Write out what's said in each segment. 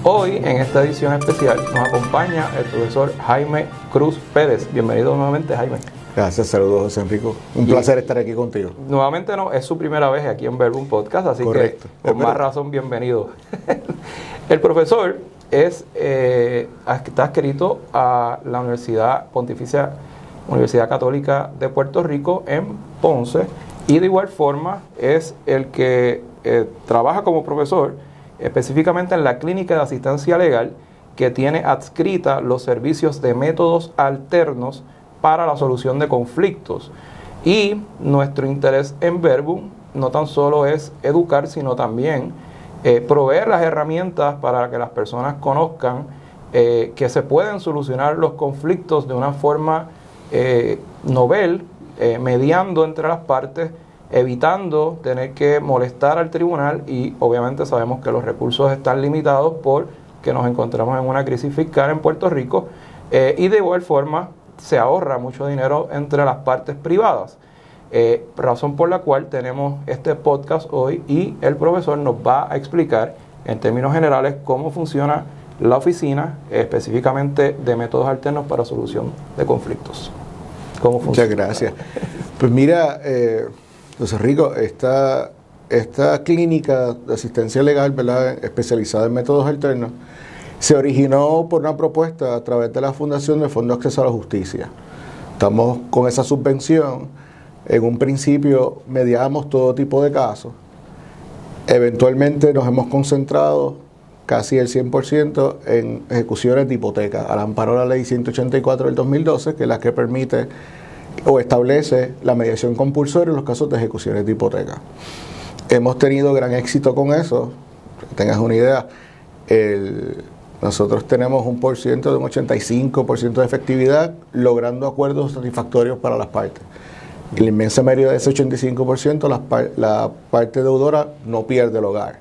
Hoy, en esta edición especial, nos acompaña el profesor Jaime Cruz Pérez. Bienvenido nuevamente, Jaime. Gracias, saludos, José Enrico. Un placer estar aquí contigo. Nuevamente no, es su primera vez aquí en Verbum Podcast, así Correcto. Que con más razón, bienvenido. El profesor está adscrito a la Universidad Pontificia, Universidad Católica de Puerto Rico en Ponce, y de igual forma es el que trabaja como profesor específicamente en la Clínica de Asistencia Legal, que tiene adscrita los servicios de métodos alternos para la solución de conflictos. Y nuestro interés en Verbum no tan solo es educar, sino también proveer las herramientas para que las personas conozcan que se pueden solucionar los conflictos de una forma novel, mediando entre las partes, evitando tener que molestar al tribunal, y obviamente sabemos que los recursos están limitados porque nos encontramos en una crisis fiscal en Puerto Rico, y de igual forma se ahorra mucho dinero entre las partes privadas, razón por la cual tenemos este podcast hoy, y el profesor nos va a explicar en términos generales cómo funciona la oficina, específicamente de métodos alternos para solución de conflictos. ¿Cómo funciona? Muchas gracias. Pues mira, José Rico, esta clínica de asistencia legal, ¿verdad?, especializada en métodos alternos, se originó por una propuesta a través de la Fundación de Fondo de Acceso a la Justicia. Estamos con esa subvención. En un principio mediamos todo tipo de casos. Eventualmente nos hemos concentrado casi el 100% en ejecuciones de hipoteca, al amparo de la Ley 184 del 2012, que es la que permite o establece la mediación compulsoria en los casos de ejecuciones de hipoteca. Hemos tenido gran éxito con eso. Que tengas una idea, nosotros tenemos un 85% de efectividad, logrando acuerdos satisfactorios para las partes. Y la inmensa mayoría de ese 85%, la parte deudora no pierde el hogar.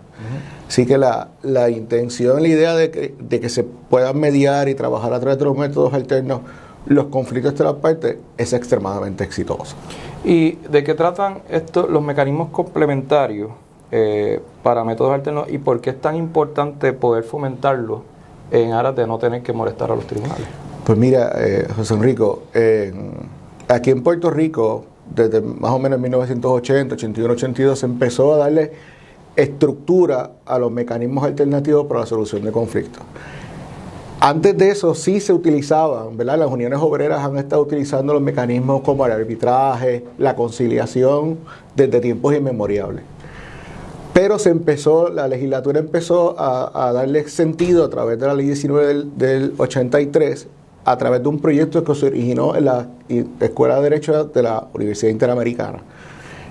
Así que la intención, la idea de que se puedan mediar y trabajar a través de los métodos alternos los conflictos de las partes es extremadamente exitoso. ¿Y de qué tratan los mecanismos complementarios para métodos alternos, y por qué es tan importante poder fomentarlos en aras de no tener que molestar a los tribunales? Pues mira, José Enrico, aquí en Puerto Rico, desde más o menos 1980, 81, 82, se empezó a darle estructura a los mecanismos alternativos para la solución de conflictos. Antes de eso sí se utilizaban, ¿verdad? Las uniones obreras han estado utilizando los mecanismos como el arbitraje, la conciliación, desde tiempos inmemoriales. Pero la legislatura empezó a darle sentido a través de la Ley 19 del 83, a través de un proyecto que se originó en la Escuela de Derecho de la Universidad Interamericana.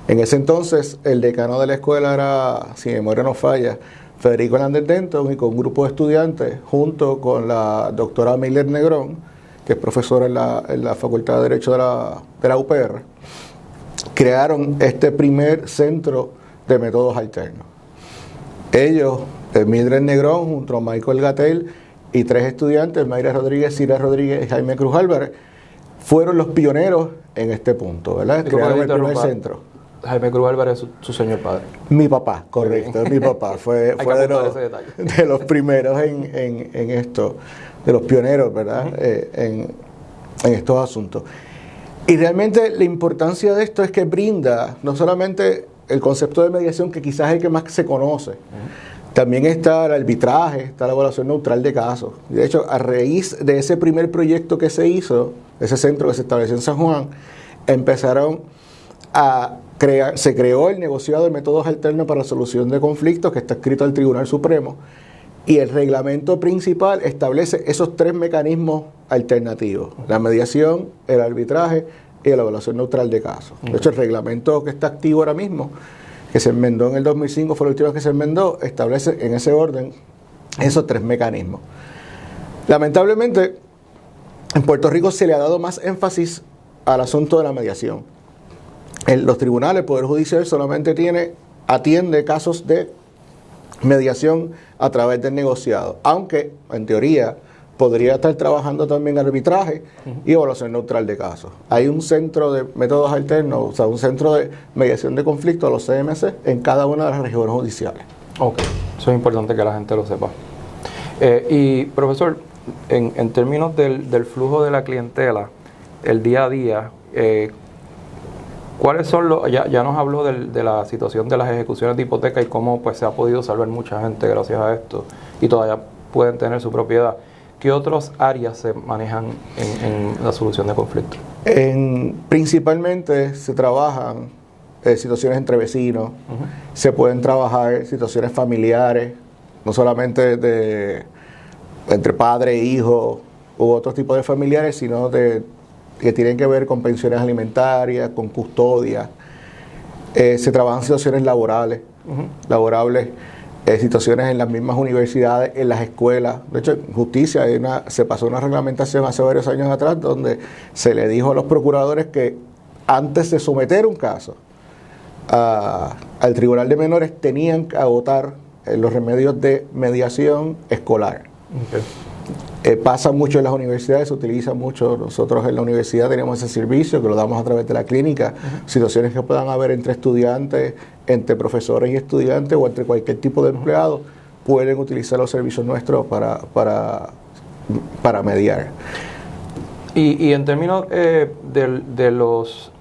En ese entonces, el decano de la escuela era, si mi memoria no falla, Federico Hernández Denton, y con un grupo de estudiantes, junto con la doctora Miller Negrón, que es profesora en la Facultad de Derecho de la UPR, crearon este primer centro de métodos alternos. Ellos, Mildred Negrón, junto a Michael Gatell, y 3 estudiantes, Mayra Rodríguez, Cira Rodríguez y Jaime Cruz Álvarez, fueron los pioneros en este punto, ¿verdad? Crearon el primer centro. Jaime Cruz Álvarez es su señor padre. Mi papá, correcto, mi papá. Fue de los primeros en esto, de los pioneros, ¿verdad? En estos asuntos. Y realmente la importancia de esto es que brinda no solamente el concepto de mediación, que quizás es el que más se conoce, también está el arbitraje, está la evaluación neutral de casos. De hecho, a raíz de ese primer proyecto que se hizo, ese centro que se estableció en San Juan, se creó el negociado de métodos alternos para la solución de conflictos, que está escrito al Tribunal Supremo, y el reglamento principal establece esos 3 mecanismos alternativos: la mediación, el arbitraje y la evaluación neutral de casos. De hecho, el reglamento que está activo ahora mismo, que se enmendó en el 2005, fue el último que se enmendó, establece en ese orden esos 3 mecanismos. Lamentablemente, en Puerto Rico se le ha dado más énfasis al asunto de la mediación. Los tribunales, el Poder Judicial solamente atiende casos de mediación a través del negociado, aunque en teoría podría estar trabajando también arbitraje y evaluación neutral de casos. Hay un centro de métodos alternos, o sea, un centro de mediación de conflictos, los CMC, en cada una de las regiones judiciales. Ok, eso es importante que la gente lo sepa. Y profesor, en términos del flujo de la clientela, el día a día, ¿cuáles son los, ya nos habló de la situación de las ejecuciones de hipoteca y cómo pues se ha podido salvar mucha gente gracias a esto y todavía pueden tener su propiedad? ¿Qué otras áreas se manejan en la solución de conflictos? Principalmente se trabajan situaciones entre vecinos, se pueden trabajar situaciones familiares, no solamente entre padre e hijo u otros tipos de familiares, sino que tienen que ver con pensiones alimentarias, con custodia. Se trabajan situaciones laborables, situaciones en las mismas universidades, en las escuelas. De hecho, en justicia se pasó una reglamentación hace varios años atrás donde se le dijo a los procuradores que antes de someter un caso al Tribunal de Menores tenían que agotar los remedios de mediación escolar. Pasa mucho en las universidades, se utiliza mucho. Nosotros en la universidad tenemos ese servicio que lo damos a través de la clínica. Situaciones que puedan haber entre estudiantes, entre profesores y estudiantes o entre cualquier tipo de empleado, pueden utilizar los servicios nuestros para mediar. Y en términos de los...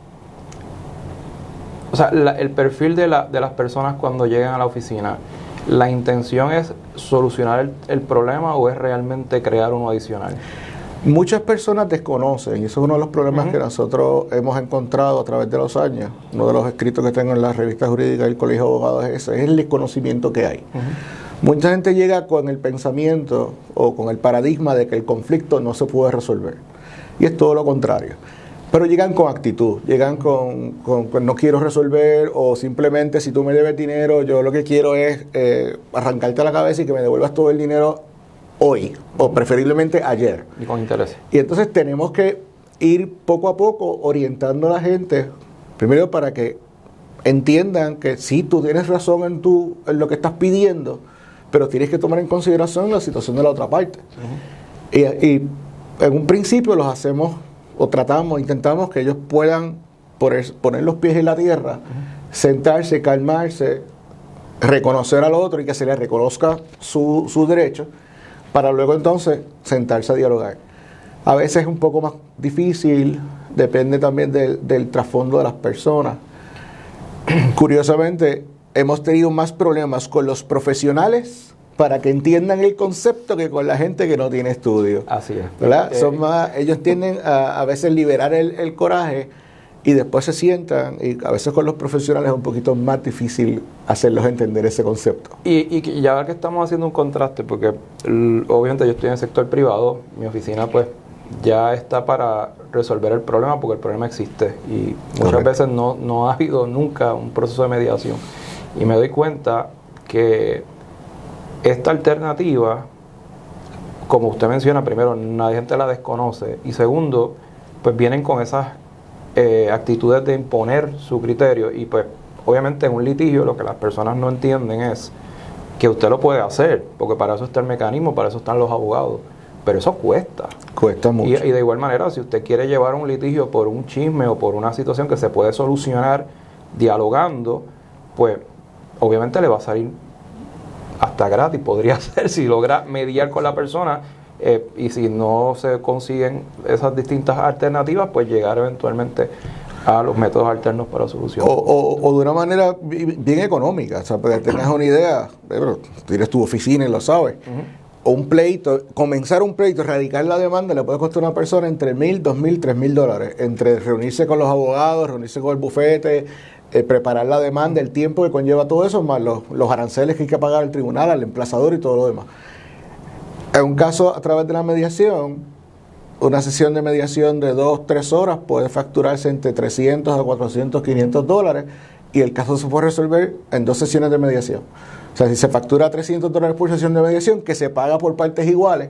O sea, el perfil de las personas cuando llegan a la oficina, ¿la intención es solucionar el problema o es realmente crear uno adicional? Muchas personas desconocen, y eso es uno de los problemas que nosotros hemos encontrado a través de los años. Uno de los escritos que tengo en la revista jurídica del Colegio de Abogados es ese, es el desconocimiento que hay. Mucha gente llega con el pensamiento o con el paradigma de que el conflicto no se puede resolver. Y es todo lo contrario. Pero llegan con actitud, llegan con no quiero resolver, o simplemente si tú me debes dinero, yo lo que quiero es arrancarte la cabeza y que me devuelvas todo el dinero hoy, o preferiblemente ayer. Y con interés. Y entonces tenemos que ir poco a poco orientando a la gente, primero para que entiendan que sí, tú tienes razón en lo que estás pidiendo, pero tienes que tomar en consideración la situación de la otra parte. Y en un principio los hacemos, o intentamos que ellos puedan poner los pies en la tierra, sentarse, calmarse, reconocer al otro y que se le reconozca su derecho, para luego entonces sentarse a dialogar. A veces es un poco más difícil, depende también del trasfondo de las personas. Curiosamente, hemos tenido más problemas con los profesionales para que entiendan el concepto que con la gente que no tiene estudio. Así es. ¿Verdad? Ellos tienden a veces liberar el coraje y después se sientan, y a veces con los profesionales es un poquito más difícil hacerlos entender ese concepto. Y ya que estamos haciendo un contraste, porque obviamente yo estoy en el sector privado, mi oficina pues ya está para resolver el problema porque el problema existe y muchas veces no ha habido nunca un proceso de mediación. Y me doy cuenta que esta alternativa, como usted menciona, primero, nadie gente la desconoce y segundo, pues vienen con esas actitudes de imponer su criterio y pues obviamente en un litigio lo que las personas no entienden es que usted lo puede hacer, porque para eso está el mecanismo, para eso están los abogados, pero eso cuesta. Cuesta mucho. Y de igual manera, si usted quiere llevar un litigio por un chisme o por una situación que se puede solucionar dialogando, pues obviamente le va a salir hasta gratis, podría ser, si logra mediar con la persona y si no se consiguen esas distintas alternativas, pues llegar eventualmente a los métodos alternos para solución. O de una manera bien económica, o sea, para que tengas una idea, tienes tu oficina y lo sabes. O un pleito, comenzar un pleito, erradicar la demanda, le puede costar a una persona entre $1,000, $2,000, $3,000, entre reunirse con los abogados, reunirse con el bufete, preparar la demanda, el tiempo que conlleva todo eso, más los aranceles que hay que pagar al tribunal, al emplazador y todo lo demás. En un caso, a través de la mediación, una sesión de mediación de 2-3 horas puede facturarse entre $300 a $400, $500 y el caso se puede resolver en 2 sesiones de mediación. O sea, si se factura $300 por sesión de mediación, que se paga por partes iguales,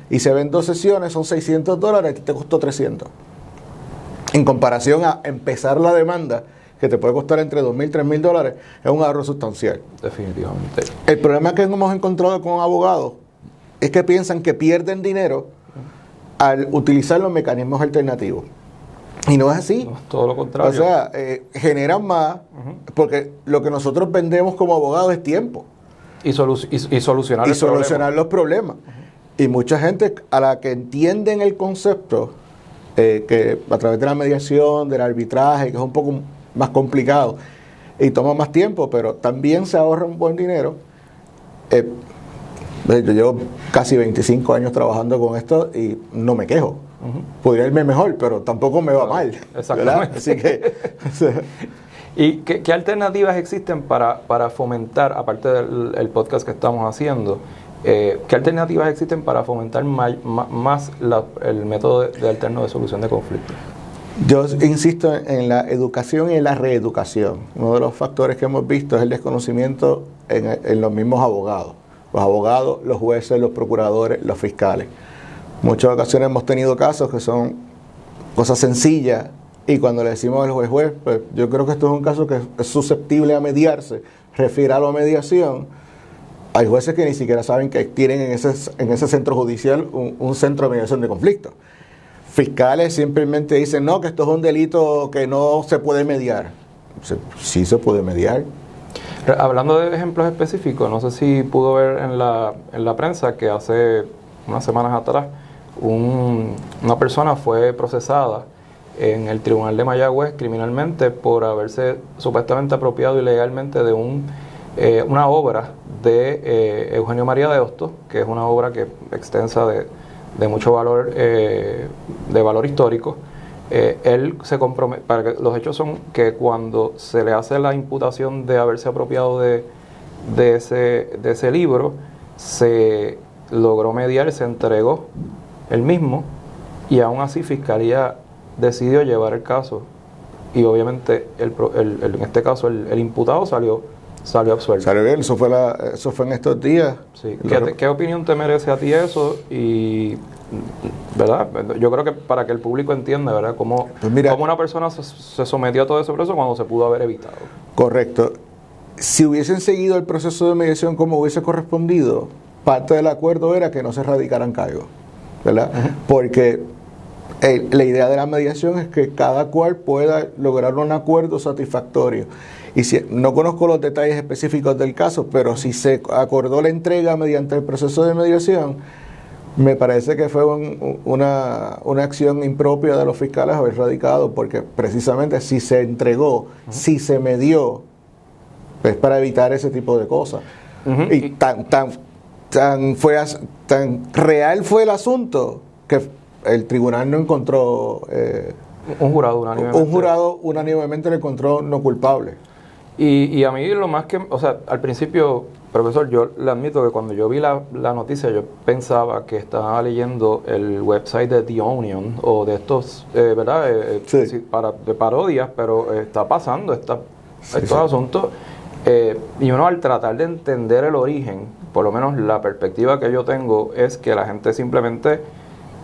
y se ven 2 sesiones, son $600, y te costó $300. En comparación a empezar la demanda, que te puede costar entre $2,000 y $3,000, es un ahorro sustancial. Definitivamente. El problema que hemos encontrado con abogados es que piensan que pierden dinero al utilizar los mecanismos alternativos. Y no es así. No, todo lo contrario. O sea, generan más, porque lo que nosotros vendemos como abogados es tiempo. Y solucionar los problemas. Y mucha gente a la que entienden el concepto, que a través de la mediación, del arbitraje, que es un poco más complicado y toma más tiempo, pero también se ahorra un buen dinero. Yo llevo casi 25 años trabajando con esto y no me quejo. Podría irme mejor, pero tampoco me va mal. Exactamente. Así que... ¿Y qué alternativas existen para fomentar, aparte del podcast que estamos haciendo, qué alternativas existen para fomentar más el método de alterno de solución de conflictos? Yo insisto en la educación y en la reeducación. Uno de los factores que hemos visto es el desconocimiento en los mismos abogados. Los abogados, los jueces, los procuradores, los fiscales. Muchas ocasiones hemos tenido casos que son cosas sencillas y cuando le decimos al juez, pues yo creo que esto es un caso que es susceptible a mediarse, refiéralo a mediación. Hay jueces que ni siquiera saben que tienen en ese centro judicial un centro de mediación de conflictos. Fiscales simplemente dicen, no, que esto es un delito que no se puede mediar. Sí se puede mediar. Hablando de ejemplos específicos, no sé si pudo ver en la prensa que hace unas semanas atrás una persona fue procesada en el Tribunal de Mayagüez criminalmente por haberse supuestamente apropiado ilegalmente de una obra de Eugenio María de Hostos, que es una obra extensa de mucho valor, de valor histórico. Él se compromete, los hechos son que cuando se le hace la imputación de haberse apropiado de ese libro, se logró mediar, se entregó el mismo, y aún así Fiscalía decidió llevar el caso, y obviamente en este caso el imputado salió absuelto. Salió bien, eso fue en estos días. Sí. ¿Qué opinión te merece a ti eso? Y ¿verdad? Yo creo que para que el público entienda, ¿verdad? Cómo una persona se sometió a todo ese proceso cuando se pudo haber evitado. Correcto. Si hubiesen seguido el proceso de mediación como hubiese correspondido, parte del acuerdo era que no se radicaran cargos, ¿verdad? Porque la idea de la mediación es que cada cual pueda lograr un acuerdo satisfactorio. Y no conozco los detalles específicos del caso, pero si se acordó la entrega mediante el proceso de mediación, me parece que fue una acción impropia de los fiscales haber radicado, porque precisamente si se entregó, si se medió, es para evitar ese tipo de cosas. Y tan real fue el asunto que el tribunal no encontró... un jurado unánimemente le encontró no culpable. Y a mí lo más que... O sea, al principio, profesor, yo le admito que cuando yo vi la noticia, yo pensaba que estaba leyendo el website de The Onion o de estos, ¿verdad? Sí. De parodias, pero está pasando estos asuntos. Y uno, al tratar de entender el origen, por lo menos la perspectiva que yo tengo es que la gente simplemente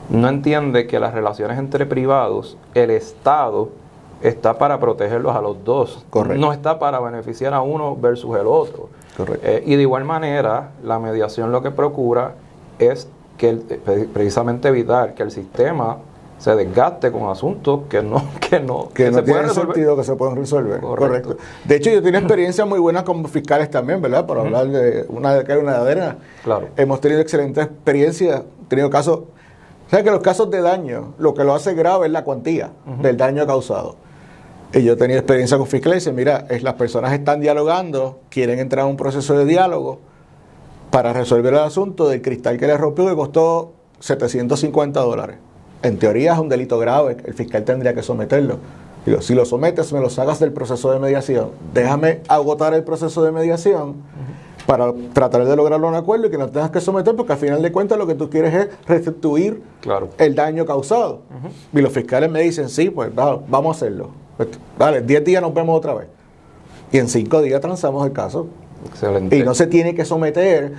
no entiende que las relaciones entre privados, el Estado está para protegerlos a los dos. Correcto. No está para beneficiar a uno versus el otro. Correcto. Y de igual manera, la mediación lo que procura es que precisamente evitar que el sistema se desgaste con asuntos que no tienen sentido que se pueden resolver. Correcto. De hecho, yo tengo experiencias muy buenas como fiscales también, ¿verdad? Para hablar de una decadera. Claro. Hemos tenido excelentes experiencias, tenido casos. ¿Sabes que los casos de daño, lo que lo hace grave es la cuantía del daño causado? Y yo he tenido experiencia con fiscales y dicen, mira, las personas están dialogando, quieren entrar a un proceso de diálogo para resolver el asunto del cristal que le rompió, que costó $750. En teoría es un delito grave, el fiscal tendría que someterlo. Digo, si lo sometes, me lo sacas del proceso de mediación. Déjame agotar el proceso de mediación para tratar de lograr un acuerdo y que no tengas que someter, porque al final de cuentas lo que tú quieres es restituir el daño causado. Y los fiscales me dicen, sí, pues vamos a hacerlo. Pues, dale, 10 días nos vemos otra vez. Y en 5 días transamos el caso. Excelente. Y no se tiene que someter,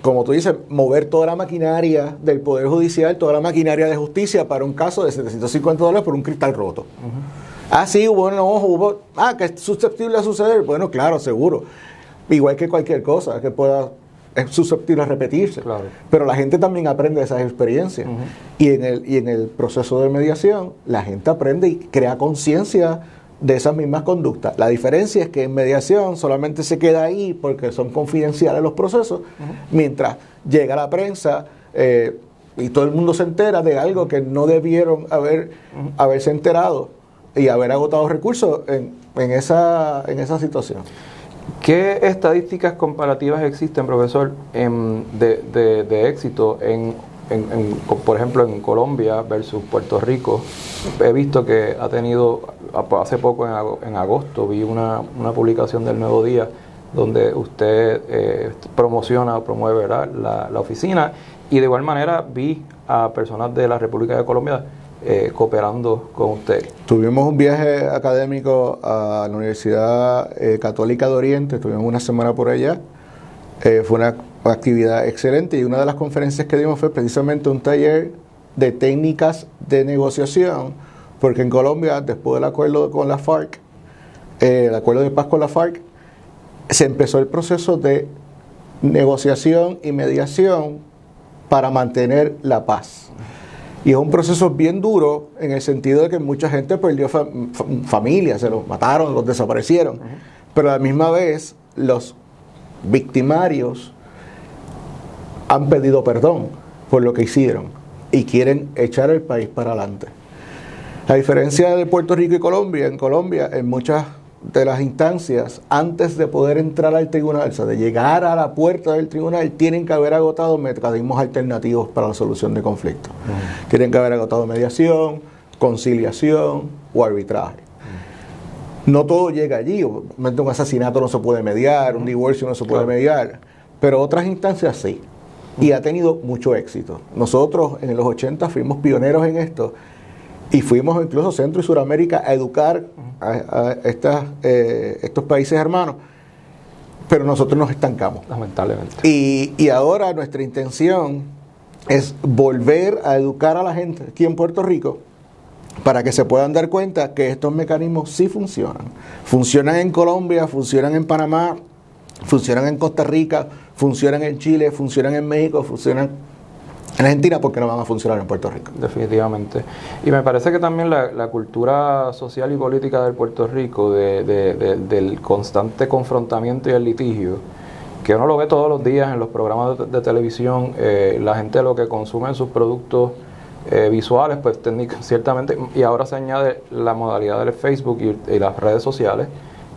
como tú dices, mover toda la maquinaria del Poder Judicial, toda la maquinaria de justicia para un caso de $750 por un cristal roto. Sí, que es susceptible a suceder. Bueno, claro, seguro. Igual que cualquier cosa que es susceptible a repetirse. Claro. Pero la gente también aprende de esas experiencias. Y en el proceso de mediación, la gente aprende y crea conciencia de esas mismas conductas. La diferencia es que en mediación solamente se queda ahí porque son confidenciales los procesos, mientras llega la prensa y todo el mundo se entera de algo que no debieron haberse enterado y haber agotado recursos en esa situación. ¿Qué estadísticas comparativas existen, profesor, de éxito por ejemplo, en Colombia versus Puerto Rico? He visto que ha tenido, hace poco en agosto, vi una publicación del Nuevo Día donde usted promociona o promueve, ¿verdad?, la oficina, y de igual manera vi a personas de la República de Colombia cooperando con usted. Tuvimos un viaje académico a la Universidad Católica de Oriente, estuvimos una semana por allá. Fue una actividad excelente y una de las conferencias que dimos fue precisamente un taller de técnicas de negociación, porque en Colombia, después del acuerdo con la FARC, el acuerdo de paz con la FARC, se empezó el proceso de negociación y mediación para mantener la paz. Y es un proceso bien duro en el sentido de que mucha gente perdió familia, se los mataron, los desaparecieron. Pero a la misma vez, los victimarios han pedido perdón por lo que hicieron y quieren echar el país para adelante. A diferencia de Puerto Rico y Colombia, en muchas de las instancias, antes de poder entrar al tribunal, o sea, de llegar a la puerta del tribunal, tienen que haber agotado mecanismos alternativos para la solución de conflictos. Tienen que haber agotado mediación, conciliación o arbitraje. No todo llega allí. Obviamente un asesinato no se puede mediar, un divorcio no se puede mediar, pero otras instancias sí. Y ha tenido mucho éxito. Nosotros en los 80 fuimos pioneros en esto y fuimos incluso Centro y Suramérica a educar a estos países hermanos, pero nosotros nos estancamos. Lamentablemente. Y ahora nuestra intención es volver a educar a la gente aquí en Puerto Rico para que se puedan dar cuenta que estos mecanismos sí funcionan. Funcionan en Colombia, funcionan en Panamá, funcionan en Costa Rica, funcionan en Chile, funcionan en México, funcionan en Argentina, porque no van a funcionar en Puerto Rico. Definitivamente. Y me parece que también la cultura social y política de Puerto Rico, del constante confrontamiento y el litigio, que uno lo ve todos los días en los programas de televisión, la gente lo que consume en sus productos visuales, pues ciertamente, y ahora se añade la modalidad del Facebook y las redes sociales,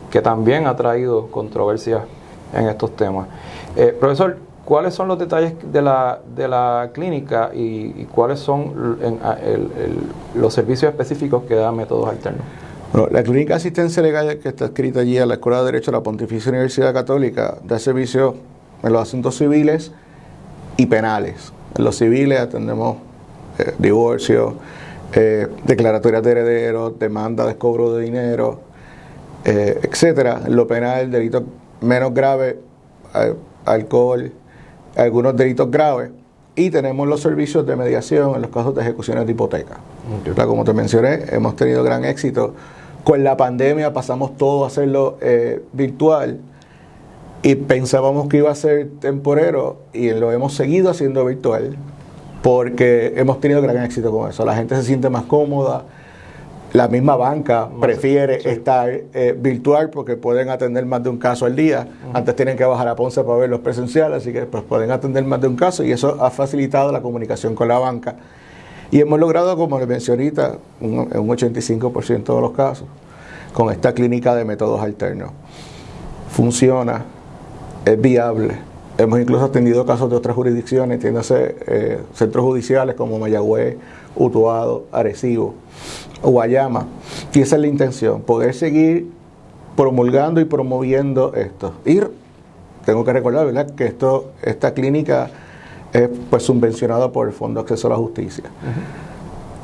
que también ha traído controversias en estos temas. Profesor, ¿cuáles son los detalles de la clínica y cuáles son los servicios específicos que da Métodos Alternos? Bueno, la Clínica de Asistencia Legal, que está escrita allí a la Escuela de Derecho de la Pontificia Universidad Católica, da servicios en los asuntos civiles y penales. En los civiles atendemos divorcio, declaratorias de herederos, demanda de cobro de dinero, etcétera. En lo penal, delitos menos graves, alcohol, algunos delitos graves, y tenemos los servicios de mediación en los casos de ejecuciones de hipoteca. Okay. Como te mencioné, hemos tenido gran éxito. Con la pandemia pasamos todo a hacerlo virtual y pensábamos que iba a ser temporero y lo hemos seguido haciendo virtual porque hemos tenido gran éxito con eso. La gente se siente más cómoda. La misma banca prefiere estar virtual porque pueden atender más de un caso al día. Antes tienen que bajar a Ponce para ver los presenciales, así que pues pueden atender más de un caso y eso ha facilitado la comunicación con la banca. Y hemos logrado, como le mencioné ahorita, un 85% de los casos con esta clínica de métodos alternos. Funciona, es viable. Hemos incluso atendido casos de otras jurisdicciones, entiéndase centros judiciales como Mayagüez, Utuado, Arecibo, Guayama, y esa es la intención, poder seguir promulgando y promoviendo esto. Y tengo que recordar, ¿verdad?, que esta clínica es pues subvencionada por el Fondo de Acceso a la Justicia.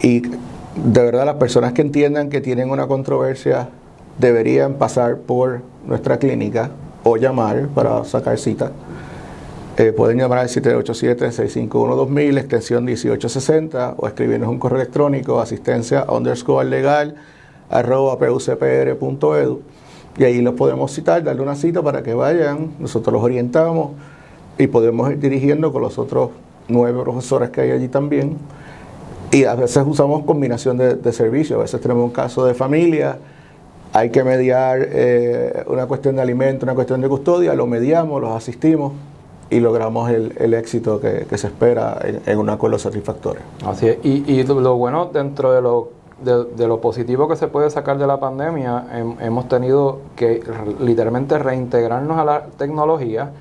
Y de verdad las personas que entiendan que tienen una controversia deberían pasar por nuestra clínica o llamar para sacar cita. Pueden llamar al 787-651-2000, extensión 1860, o escribirnos un correo electrónico, asistencia_legal@pucpr.edu, y ahí los podemos citar, darle una cita para que vayan, nosotros los orientamos y podemos ir dirigiendo con los otros 9 profesores que hay allí también. Y a veces usamos combinación de servicios, a veces tenemos un caso de familia hay que mediar una cuestión de alimento, una cuestión de custodia, lo mediamos, los asistimos y logramos el éxito que se espera en un acuerdo satisfactorio. Así es. Y lo bueno dentro de lo positivo que se puede sacar de la pandemia, hemos tenido que literalmente reintegrarnos a la tecnología,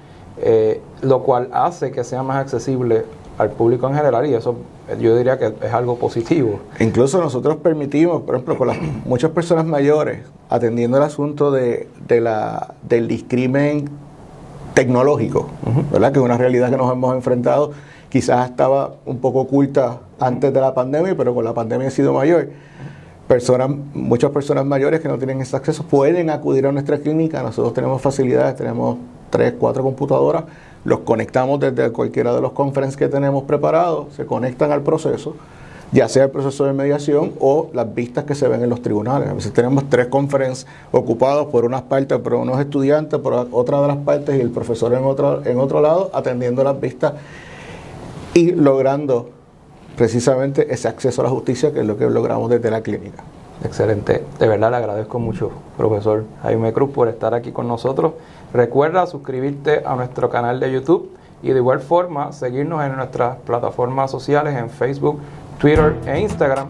lo cual hace que sea más accesible al público en general, y eso yo diría que es algo positivo. Incluso nosotros permitimos, por ejemplo, con muchas personas mayores, atendiendo el asunto del discrimen tecnológico, ¿verdad? Que es una realidad que nos hemos enfrentado, quizás estaba un poco oculta antes de la pandemia, pero con la pandemia ha sido mayor. Muchas personas mayores que no tienen ese acceso pueden acudir a nuestra clínica. Nosotros tenemos facilidades, tenemos 3, 4 computadoras, los conectamos desde cualquiera de los conferences que tenemos preparados, se conectan al proceso, ya sea el proceso de mediación o las vistas que se ven en los tribunales. A veces tenemos 3 conferencias ocupados por unas partes, por unos estudiantes, por otra de las partes y el profesor en otro lado, atendiendo las vistas y logrando precisamente ese acceso a la justicia, que es lo que logramos desde la clínica. Excelente. De verdad le agradezco mucho, profesor Jaime Cruz, por estar aquí con nosotros. Recuerda suscribirte a nuestro canal de YouTube y de igual forma seguirnos en nuestras plataformas sociales en Facebook, Twitter e Instagram.